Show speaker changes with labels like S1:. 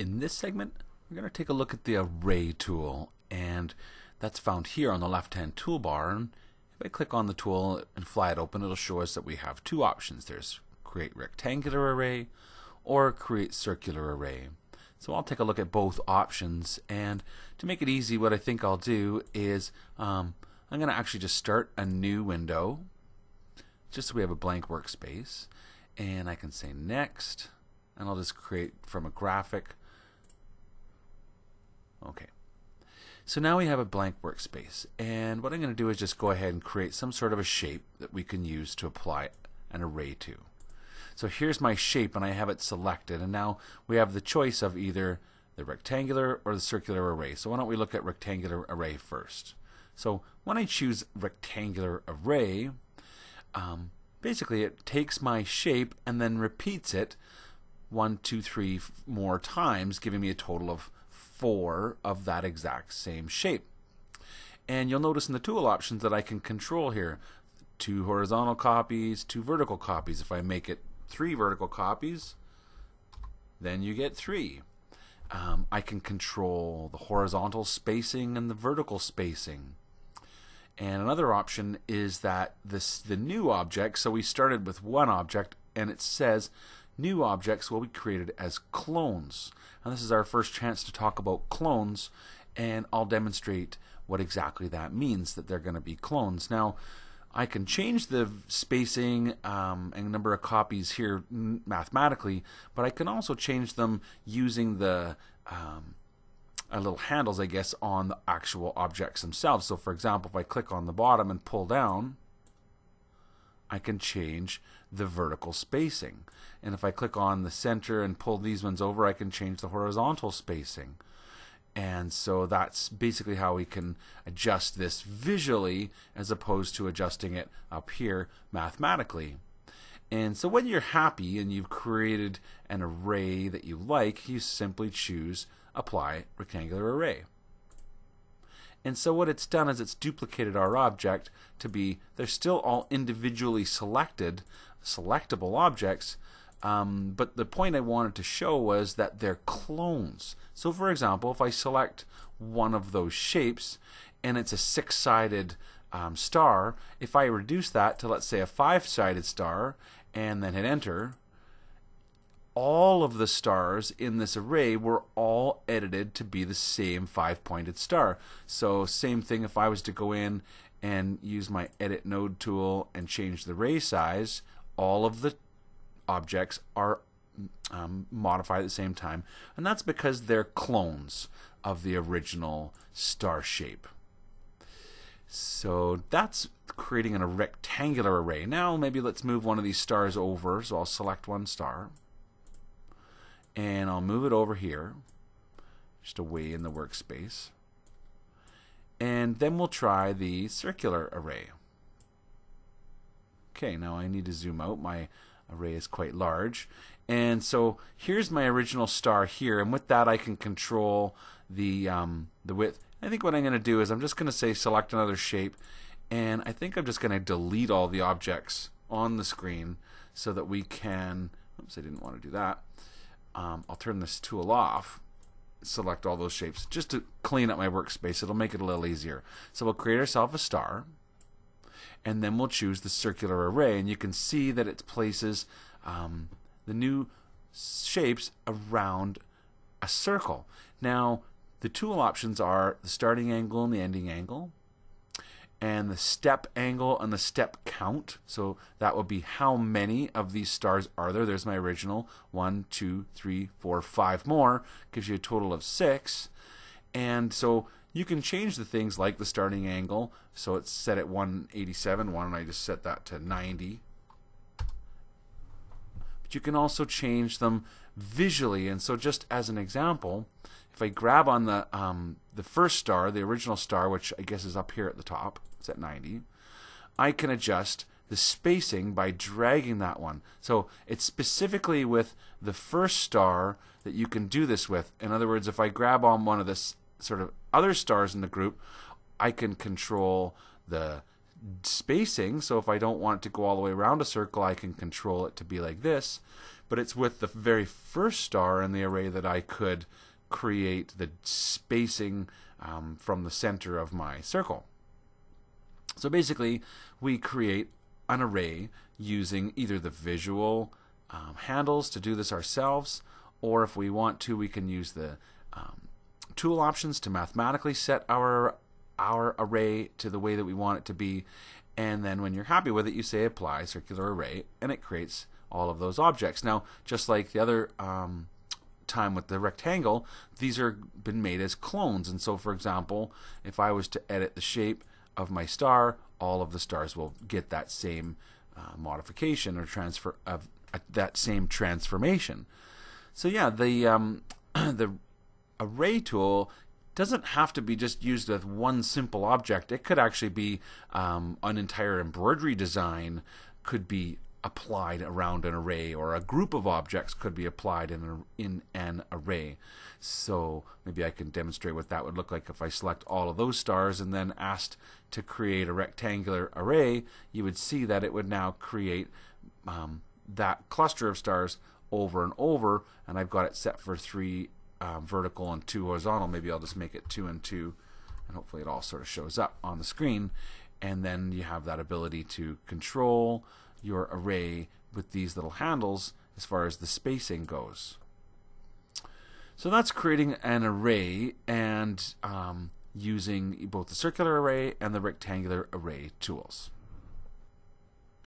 S1: In this segment, we're going to take a look at the Array tool, and that's found here on the left-hand toolbar. And if I click on the tool and fly it open, it'll show us that we have two options. There's Create Rectangular Array or Create Circular Array. So I'll take a look at both options, and to make it easy, what I think I'll do is I'm going to actually just start a new window, just so we have a blank workspace, and I can say Next, and I'll just create from a graphic. Okay, so now we have a blank workspace, and what I'm going to do is just go ahead and create some sort of a shape that we can use to apply an array to. So here's my shape, and I have it selected, and now we have the choice of either the rectangular or the circular array. So why don't we look at rectangular array first. So when I choose rectangular array, basically it takes my shape and then repeats it 1, 2, 3 more times, giving me a total of 4 of that exact same shape. And you'll notice in the tool options that I can control here 2 horizontal copies, 2 vertical copies. If I make it 3 vertical copies, then you get 3. I can control the horizontal spacing and the vertical spacing. And another option is that the new object, so we started with one object, and it says new objects will be created as clones. And this is our first chance to talk about clones, and I'll demonstrate what exactly that means, that they're going to be clones. Now, I can change the spacing and number of copies here mathematically, but I can also change them using the little handles, I guess, on the actual objects themselves. So for example, if I click on the bottom and pull down, I can change the vertical spacing. And if I click on the center and pull these ones over, I can change the horizontal spacing. And so that's basically how we can adjust this visually as opposed to adjusting it up here mathematically. And so when you're happy and you've created an array that you like, you simply choose Apply Rectangular Array. And so what it's done is it's duplicated our object to be, they're still all individually selectable objects, but the point I wanted to show was that they're clones. So for example, if I select one of those shapes and it's a 6-sided star, if I reduce that to, let's say, a 5-sided star and then hit enter, all of the stars in this array were all edited to be the same 5-pointed star. So same thing if I was to go in and use my edit node tool and change the array size, all of the objects are modified at the same time, and that's because they're clones of the original star shape. So that's creating a rectangular array. Now maybe let's move one of these stars over. So I'll select one star and I'll move it over here, just away in the workspace, and then we'll try the circular array. Okay, now I need to zoom out. My array is quite large, and so here's my original star here, and with that I can control the width. I think what I'm going to do is I'm just going to say select another shape, and I think I'm just going to delete all the objects on the screen so that we can, oops, I didn't want to do that. I'll turn this tool off, select all those shapes just to clean up my workspace. It'll make it a little easier. So we'll create ourselves a star, and then we'll choose the circular array, and you can see that it places the new shapes around a circle. Now the tool options are the starting angle and the ending angle, and the step angle and the step count. So that would be how many of these stars are there. There's my original 1, 2, 3, 4, 5 more, gives you a total of 6. And so you can change the things like the starting angle. So it's set at 187. Why don't I just set that to 90? But you can also change them visually. And so just as an example, if I grab on the first star, the original star, which I guess is up here at the top, it's at 90, I can adjust the spacing by dragging that one. So it's specifically with the first star that you can do this with. In other words, if I grab on one of the sort of other stars in the group, I can control the spacing. So if I don't want it to go all the way around a circle, I can control it to be like this. but it's with the very first star in the array that I could create the spacing from the center of my circle. So basically, we create an array using either the visual handles to do this ourselves, or if we want to, we can use the tool options to mathematically set our array to the way that we want it to be. And then when you're happy with it, you say apply circular array, and it creates all of those objects. Now, just like the other time with the rectangle, these are been made as clones. And so, for example, if I was to edit the shape of my star, all of the stars will get that same modification or transfer of that same transformation. So yeah, the the array tool doesn't have to be just used with one simple object. It could actually be an entire embroidery design could be applied around an array, or a group of objects could be applied in an array. So maybe I can demonstrate what that would look like if I select all of those stars and then asked to create a rectangular array. You would see that it would now create that cluster of stars over and over, and I've got it set for 3 vertical and 2 horizontal. Maybe I'll just make it 2 and 2, and hopefully it all sort of shows up on the screen. And then you have that ability to control your array with these little handles as far as the spacing goes. So that's creating an array and using both the circular array and the rectangular array tools.